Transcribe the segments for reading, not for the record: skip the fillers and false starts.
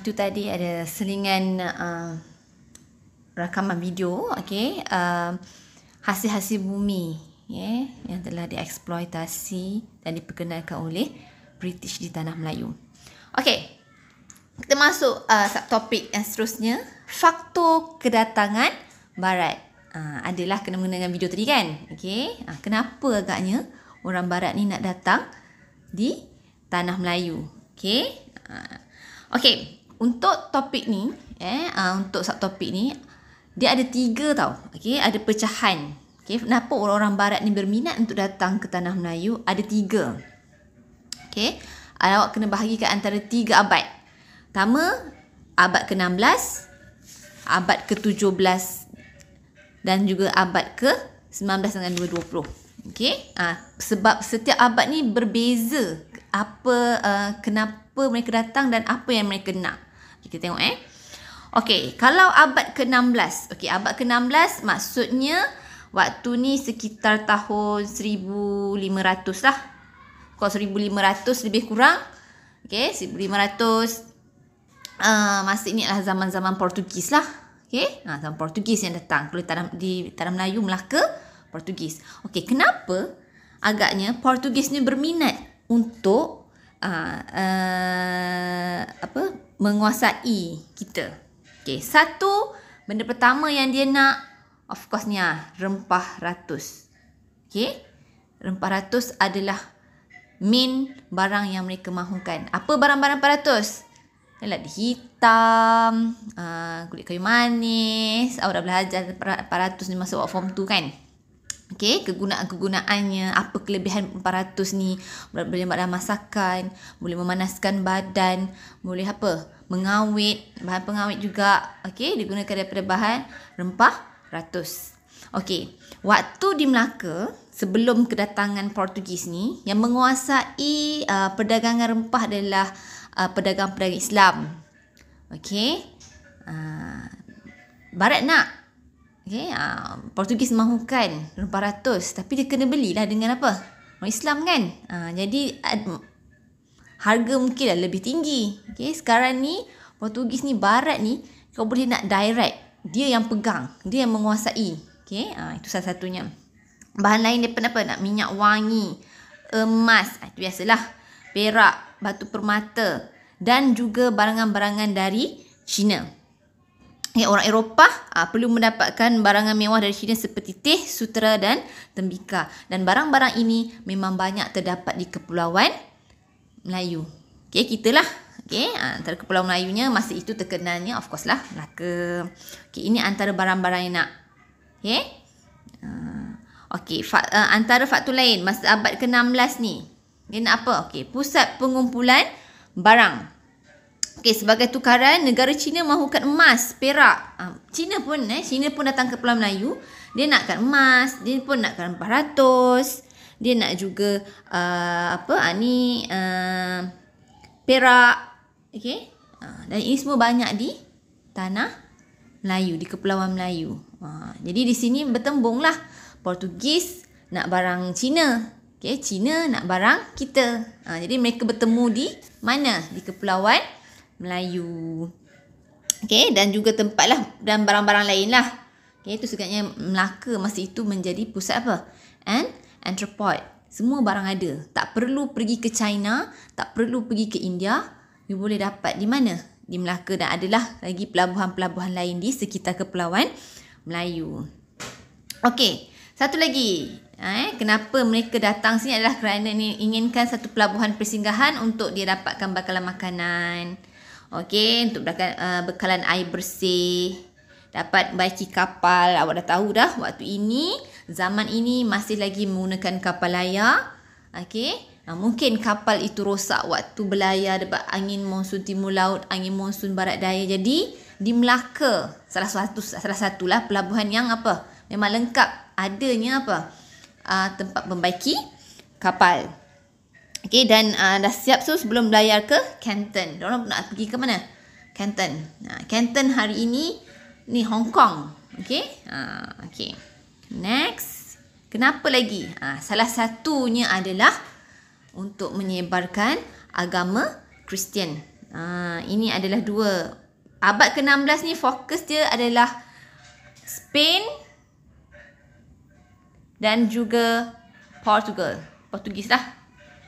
Itu tadi ada selingan rakaman video, okey, hasil-hasil bumi, yang telah dieksploitasi dan diperkenalkan oleh British di tanah Melayu. Okey, kita masuk subtopik yang seterusnya, faktor kedatangan Barat. Adalah kena-mengena dengan video tadi kan? Okey, kenapa agaknya orang Barat ni nak datang di tanah Melayu? Okey, okey, untuk topik ni, untuk subtopik ni, dia ada 3 tau. Okey, ada pecahan. Okey, kenapa orang-orang Barat ni berminat untuk datang ke tanah Melayu? Ada 3. Okey, awak kena bahagikan antara 3 abad. Pertama, abad ke-16, abad ke-17 dan juga abad ke-19 dengan 20. Okey, sebab setiap abad ni berbeza kenapa mereka datang dan apa yang mereka nak. Okay, kita tengok Okey, kalau abad ke-16. Okey, abad ke-16 maksudnya waktu ni sekitar tahun 1500 lah. Kalau 1500 lebih kurang. Okey, 1500 masa ini adalah zaman-zaman Portugis lah. Okey, zaman Portugis yang datang di tanah Melayu, Melaka, Portugis. Okey, kenapa agaknya Portugis ni berminat untuk menguasai kita? Okey, satu benda pertama yang dia nak, of course ni rempah ratus. Okey, rempah ratus adalah main barang yang mereka mahukan. Apa barang-barang rempah ratus? Ialah hitam, kulit kayu manis. Awak dah belajar rempah ratus ni masa awak form 2 kan? Okey, kegunaannya, apa kelebihan rempah ratus ni? Boleh dalam masakan, boleh memanaskan badan, boleh mengawet, bahan pengawet juga. Okey, digunakan daripada bahan rempah ratus. Okey, waktu di Melaka, sebelum kedatangan Portugis ni, yang menguasai perdagangan rempah adalah pedagang-pedagang Islam. Okey, Barat nak. Okey, Portugis mahukan rempah ratus, tapi dia kena belilah dengan apa? Orang Islam kan? Jadi harga mungkinlah lebih tinggi. Okey, sekarang ni Portugis ni, Barat ni, kau boleh nak direct. Dia yang pegang, dia yang menguasai. Okey, itu salah satunya. Bahan lain daripada apa? Nak minyak wangi, emas, itu biasalah, perak, batu permata dan juga barangan-barangan dari China. Orang Eropah perlu mendapatkan barangan mewah dari China seperti teh, sutera dan tembikar. Dan barang-barang ini memang banyak terdapat di Kepulauan Melayu. Okey, kita lah. Okey, antara Kepulauan Melayunya masa itu terkenalnya of course lah Melaka. Okey, ini antara barang-barang yang nak. Okey. Okey, antara faktor lain masa abad ke-16 ni, dia nak apa? Okey, pusat pengumpulan barang. Okey, sebagai tukaran, negara China mahukan emas, perak. China pun datang ke Kepulauan Melayu, dia nakkan emas, dia pun nakkan rempah ratus, dia nak juga perak. Okey, dan ini semua banyak di tanah Melayu, di Kepulauan Melayu. Jadi di sini bertembunglah, Portugis nak barang Cina. Okey, Cina nak barang kita. Jadi mereka bertemu di mana? Di Kepulauan Melayu. Okey, dan juga tempat lah, dan barang-barang lain lah. Okey, itu sebabnya Melaka masa itu menjadi pusat apa? Entrepot. Semua barang ada. Tak perlu pergi ke China, tak perlu pergi ke India. You boleh dapat di mana? Di Melaka, dan adalah lagi pelabuhan-pelabuhan lain di sekitar Kepulauan Melayu. Okey, satu lagi. Kenapa mereka datang sini adalah kerana inginkan satu pelabuhan persinggahan untuk dia dapatkan bekalan makanan. Okey, untuk bekalan air bersih, dapat baiki kapal. Awak dah tahu dah, waktu ini, zaman ini masih lagi menggunakan kapal layar. Okey, mungkin kapal itu rosak waktu berlayar dekat angin monsun timur laut, angin monsun barat daya. Jadi di Melaka, salah satulah pelabuhan yang memang lengkap adanya tempat membaiki kapal. Okey, dan dah siap sebelum berlayar ke Canton. Diorang nak pergi ke mana? Canton. Canton hari ini ni Hong Kong. Okey. Okey. Next. Kenapa lagi? Salah satunya adalah untuk menyebarkan agama Kristian. Ini adalah dua. Abad ke-16 ni fokus dia adalah Spain dan juga Portugis lah.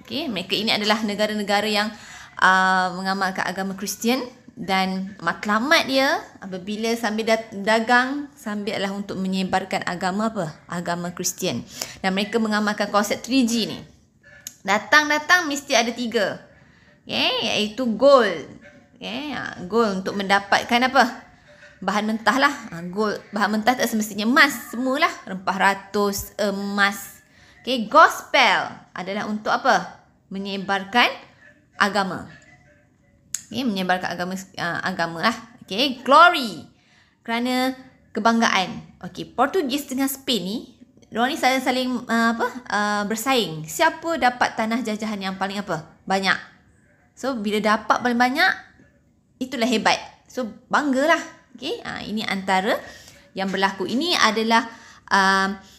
Okay, mereka ini adalah negara-negara yang mengamalkan agama Kristian, dan matlamat dia apabila sambil dagang sambil adalah untuk menyebarkan agama agama Kristian, dan mereka mengamalkan konsep 3G ni. Datang mesti ada 3, iaitu gold. Gold untuk mendapatkan bahan mentah lah. Gold, bahan mentah tak semestinya emas, semualah rempah ratus, emas. Gospel adalah untuk menyebarkan agama. Menyebarkan agama lah. Glory, kerana kebanggaan. Portugis dengan Spain ni, diorang ni saling bersaing. Siapa dapat tanah jajahan yang paling banyak. So bila dapat paling banyak, itulah hebat. So banggalah. Ini antara yang berlaku. Ini adalah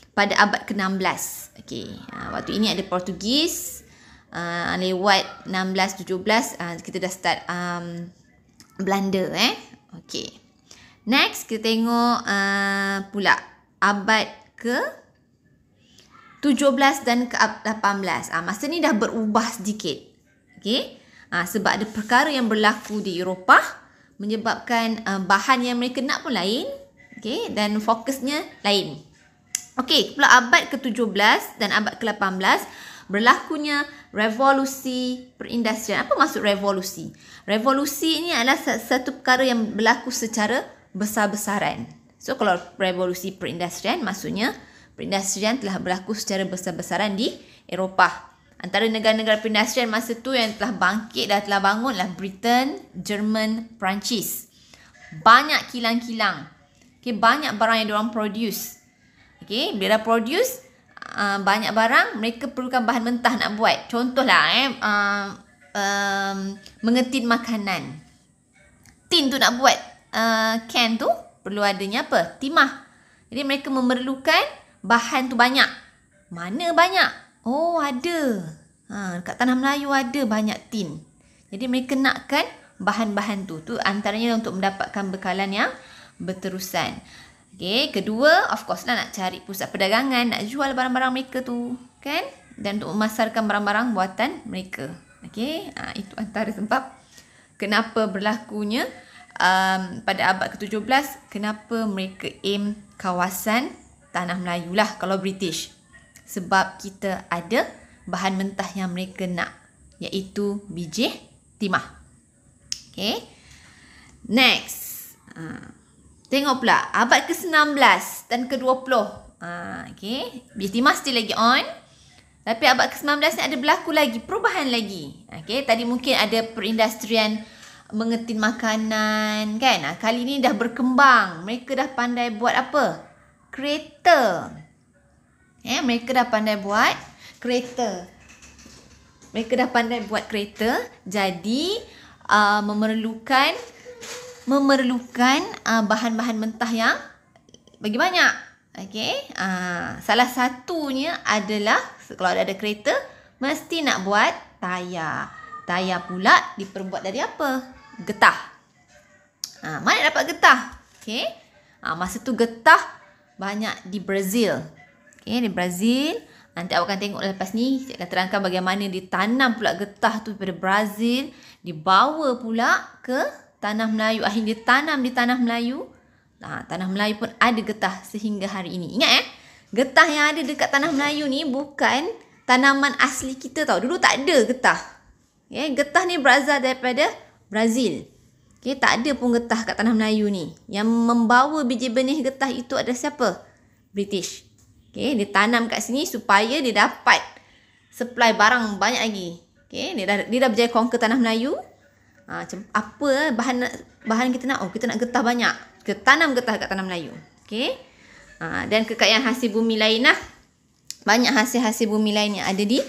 pada abad ke-16. Waktu ini ada Portugis. Lewat 16-17 kita dah start Belanda. Next kita tengok pula abad ke-17 dan ke-18. Masa ni dah berubah sedikit. Sebab ada perkara yang berlaku di Eropah menyebabkan bahan yang mereka nak pun lain. Dan fokusnya lain. Pula abad ke-17 dan abad ke-18 berlakunya revolusi perindustrian. Apa maksud revolusi? Revolusi ini adalah satu perkara yang berlaku secara besar-besaran. So kalau revolusi perindustrian, maksudnya perindustrian telah berlaku secara besar-besaran di Eropah. Antara negara-negara perindustrian masa tu yang telah bangkit dan telah bangun adalah Britain, Jerman, Perancis. Banyak kilang-kilang. Banyak barang yang diorang produce. Bila dah produce banyak barang, mereka perlukan bahan mentah nak buat. Contohlah mengetin makanan. Tin tu nak buat can tu perlu adanya timah. Jadi mereka memerlukan bahan tu banyak. Mana banyak? Oh, ada. Dekat Tanah Melayu ada banyak tin. Jadi mereka nakkan bahan-bahan tu. Tu antaranya untuk mendapatkan bekalan yang berterusan. Kedua, of course lah, nak cari pusat perdagangan, nak jual barang-barang mereka tu, kan? Dan untuk memasarkan barang-barang buatan mereka. Itu antara sebab kenapa berlakunya pada abad ke-17, kenapa mereka aim kawasan Tanah Melayu lah kalau British. Sebab kita ada bahan mentah yang mereka nak, iaitu biji timah. Next. Tengok pula abad ke-19 dan ke-20. Biji timah still lagi on. Tapi abad ke-19 ni ada berlaku lagi perubahan lagi. Tadi mungkin ada perindustrian mengetin makanan, kan? Kali ni dah berkembang. Mereka dah pandai buat kereta. Mereka dah pandai buat kereta. Jadi memerlukan bahan-bahan mentah yang bagi banyak. Salah satunya adalah kalau ada kereta, mesti nak buat tayar. Tayar pula diperbuat dari getah. Mana dapat getah? Masa tu getah banyak di Brazil. Di Brazil. Nanti awak akan tengok lepas ni, saya akan terangkan bagaimana ditanam pula getah tu daripada Brazil, dibawa pula ke Tanah Melayu, akhirnya ditanam di Tanah Melayu. Tanah Melayu pun ada getah sehingga hari ini. Ingat getah yang ada dekat Tanah Melayu ni bukan tanaman asli kita tau. Dulu tak ada getah. Getah ni berasal daripada Brazil. Tak ada pun getah kat Tanah Melayu ni. Yang membawa biji benih getah itu adalah siapa? British. Dia tanam kat sini supaya dia dapat supply barang banyak lagi. Dia dah berjaya conquer Tanah Melayu. Apa bahan kita nak? Kita nak getah banyak. Kita tanam getah kat Tanah Melayu. Dan kekayaan hasil bumi lain lah. Banyak hasil-hasil bumi lain yang ada di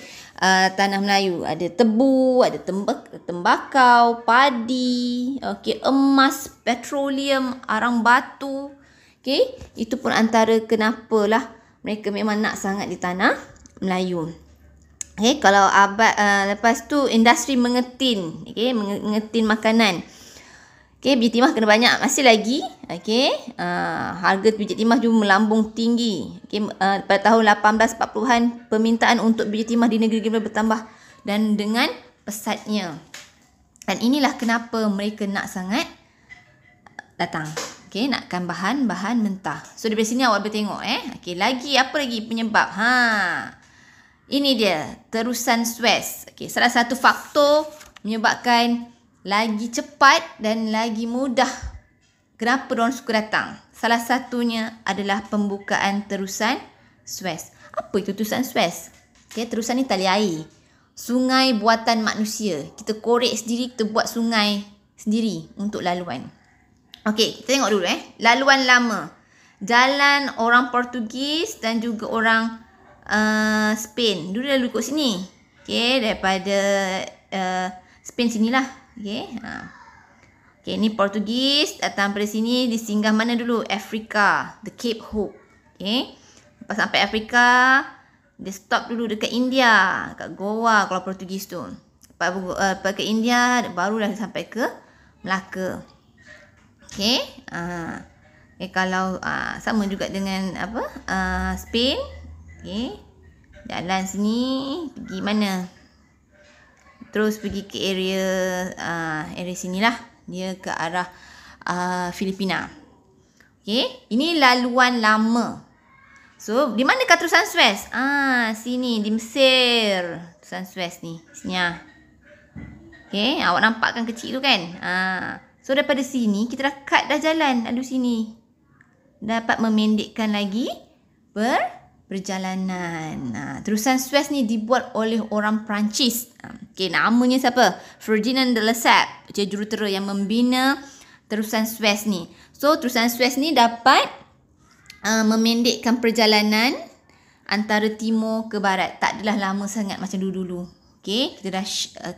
Tanah Melayu. Ada tebu, ada tembakau, padi, emas, petroleum, arang batu. Itu pun antara kenapalah mereka memang nak sangat di Tanah Melayu. Okay, kalau lepas tu industri mengetin, okay, mengetin makanan. Okay, biji timah kena banyak. Masih lagi, okay, harga biji timah juga melambung tinggi. Okay, pada tahun 1840-an, permintaan untuk biji timah di negeri-negeri bertambah dan dengan pesatnya. Dan inilah kenapa mereka nak sangat datang. Okay, nakkan bahan-bahan mentah. So, dari sini awak boleh tengok. Okay, lagi apa lagi penyebab? Ini dia, terusan Suez. Okay, salah satu faktor menyebabkan lagi cepat dan lagi mudah kenapa diorang suka datang. Salah satunya adalah pembukaan terusan Suez. Apa itu terusan Suez? Okay, terusan ni tali air. Sungai buatan manusia. Kita korek sendiri, kita buat sungai sendiri untuk laluan. Okey, kita tengok dulu laluan lama. Jalan orang Portugis dan juga orang Spain. Dulu lalu ikut sini. Okey, daripada Spain sinilah. Okey. Okey, ni Portugis datang dari sini, disinggah mana dulu? Afrika, the Cape Hope. Okey. Lepas sampai Afrika, dia stop dulu dekat India, kat Goa kalau Portugis tu. Lepas ke India, barulah sampai ke Melaka. Okey. Okay, kalau sama juga dengan Spain. Okey. Jalan sini pergi mana? Terus pergi ke area sinilah. Dia ke arah Filipina. Okey, ini laluan lama. So, di manakah terusan Suez? Sini di Mesir. Terusan Suez ni. Sini Okey, awak nampak kan kecil tu kan? So, daripada sini kita dah cut dah jalan lalu sini. Dapat memendekkan lagi perjalanan. Terusan Suez ni dibuat oleh orang Perancis. Okey, namanya siapa? Ferdinand de Lesseps, jurutera yang membina terusan Suez ni. So, terusan Suez ni dapat memendekkan perjalanan antara timur ke barat. Tak adalah lama sangat macam dulu-dulu. Okey, kita dah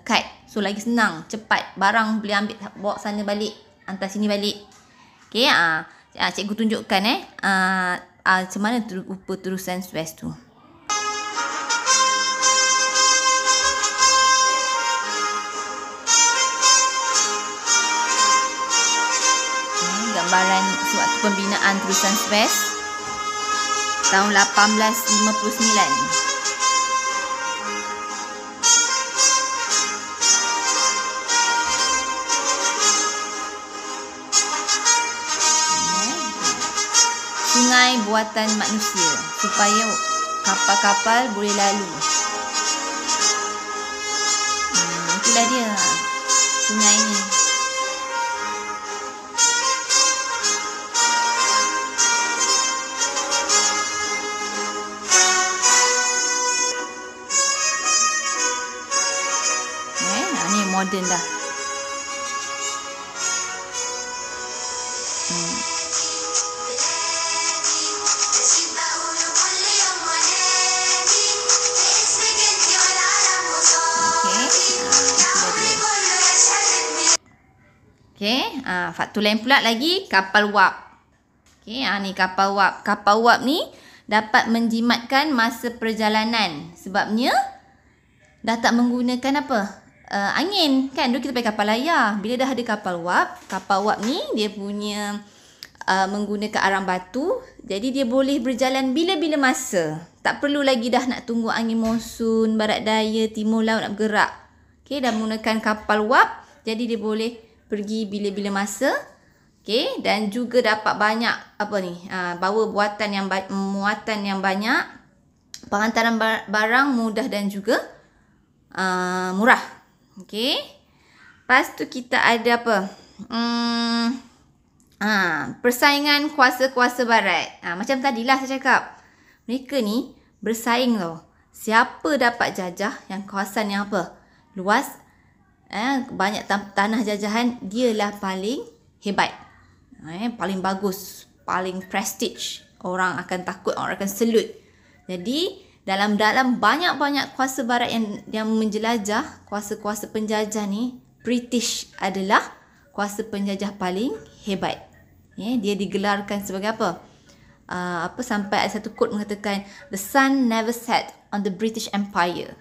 cut. So, lagi senang, cepat. Barang boleh ambil, bawa sana balik, hantar sini balik. Okey, cikgu tunjukkan macam mana rupa terusan Suez tu. Gambaran sewaktu pembinaan terusan Suez tahun 1859. Sungai buatan manusia supaya kapal-kapal boleh lalu. Itulah dia sungai ni. Ni moden dah. Okey, faktor lain pula lagi kapal wap. Okey, ni kapal wap. Kapal wap ni dapat menjimatkan masa perjalanan sebabnya dah tak menggunakan angin kan. Dulu kita pakai kapal layar. Bila dah ada kapal wap ni dia punya menggunakan arang batu. Jadi dia boleh berjalan bila-bila masa. Tak perlu lagi dah nak tunggu angin monsun, barat daya, timur laut nak bergerak. Okey, dah menggunakan kapal wap. Jadi dia boleh pergi bila-bila masa. Okey, dan juga dapat banyak bawa muatan yang banyak. Pengantaran barang mudah dan juga murah. Okey. Lepas tu kita ada persaingan kuasa-kuasa barat. Macam tadilah saya cakap. Mereka ni bersaing tau. Siapa dapat jajah yang kawasan yang luas, banyak tanah jajahan, dialah paling hebat, paling bagus, paling prestige. Orang akan takut, orang akan salute. Jadi dalam banyak-banyak kuasa barat yang menjelajah, kuasa-kuasa penjajah ni, British adalah kuasa penjajah paling hebat. Dia digelarkan sebagai sampai ada satu quote mengatakan, the sun never set on the British Empire.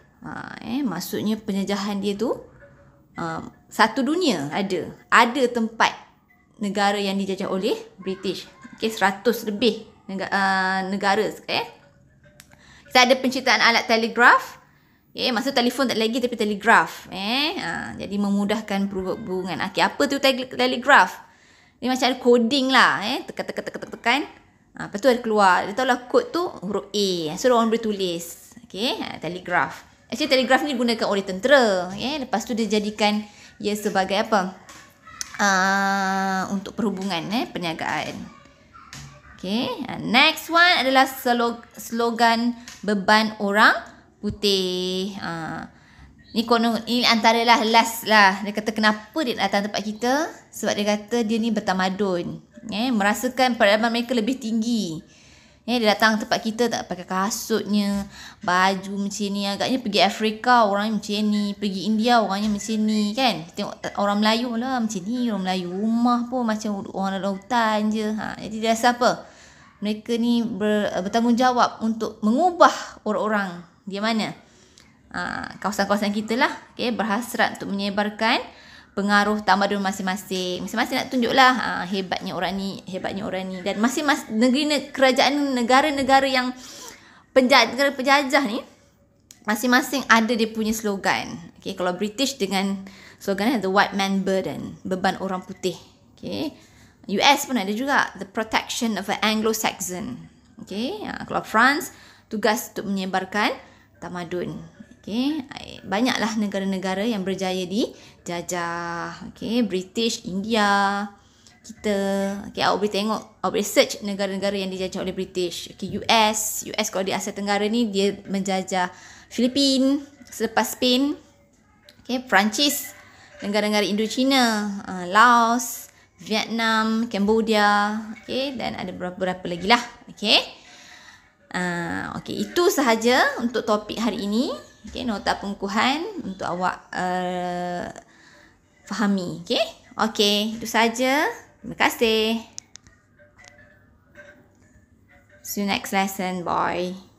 Maksudnya penjajahan dia tu satu dunia ada. Ada tempat negara yang dijajah oleh British. Okay, 100 lebih negara. Kita ada penciptaan alat telegraf. Maksud telefon tak lagi tapi telegraf. Jadi memudahkan perhubungan. Okay, apa tu telegraf? Dia macam ada coding lah. Tekan. Lepas tu ada keluar. Dia tahu lah kod tu huruf A. So orang boleh tulis. Okay, telegraf. Actually telegraf ni digunakan oleh tentera. Lepas tu dia jadikan ia sebagai apa? Untuk perhubungan, perniagaan. Okay, next one adalah slogan beban orang putih. Ni antara last lah. Dia kata kenapa dia nak datang tempat kita? Sebab dia kata dia ni bertamadun. Merasakan peradaban mereka lebih tinggi. Dia datang tempat kita tak pakai kasutnya, baju macam ni. Agaknya pergi Afrika orangnya macam ni, pergi India orangnya macam ni kan. Tengok orang Melayu lah macam ni, orang Melayu rumah pun macam orang lautan je. Jadi dia rasa apa? Mereka ni bertanggungjawab untuk mengubah orang-orang di mana? Kawasan-kawasan kita lah. Berhasrat untuk menyebarkan pengaruh tamadun masing-masing. Masing-masing nak tunjuklah hebatnya orang ni. Dan masing-masing kerajaan negara-negara yang negara penjajah ni, masing-masing ada dia punya slogan. Kalau British dengan slogannya The White Man Burden, beban orang putih. US pun ada juga, The Protection of an Anglo-Saxon. Kalau France, tugas untuk menyebarkan tamadun. Banyaklah negara-negara yang berjaya dijajah. British, India, kita. Awak boleh tengok, awak boleh search negara-negara yang dijajah oleh British. US kalau di Asia Tenggara ni dia menjajah Filipina selepas Spain. Perancis, negara-negara Indochina, Laos, Vietnam, Cambodia, dan ada beberapa lagi lah. Itu sahaja untuk topik hari ini. Nota pengukuhan untuk awak fahami. Itu sahaja. Terima kasih. See you next lesson. Bye.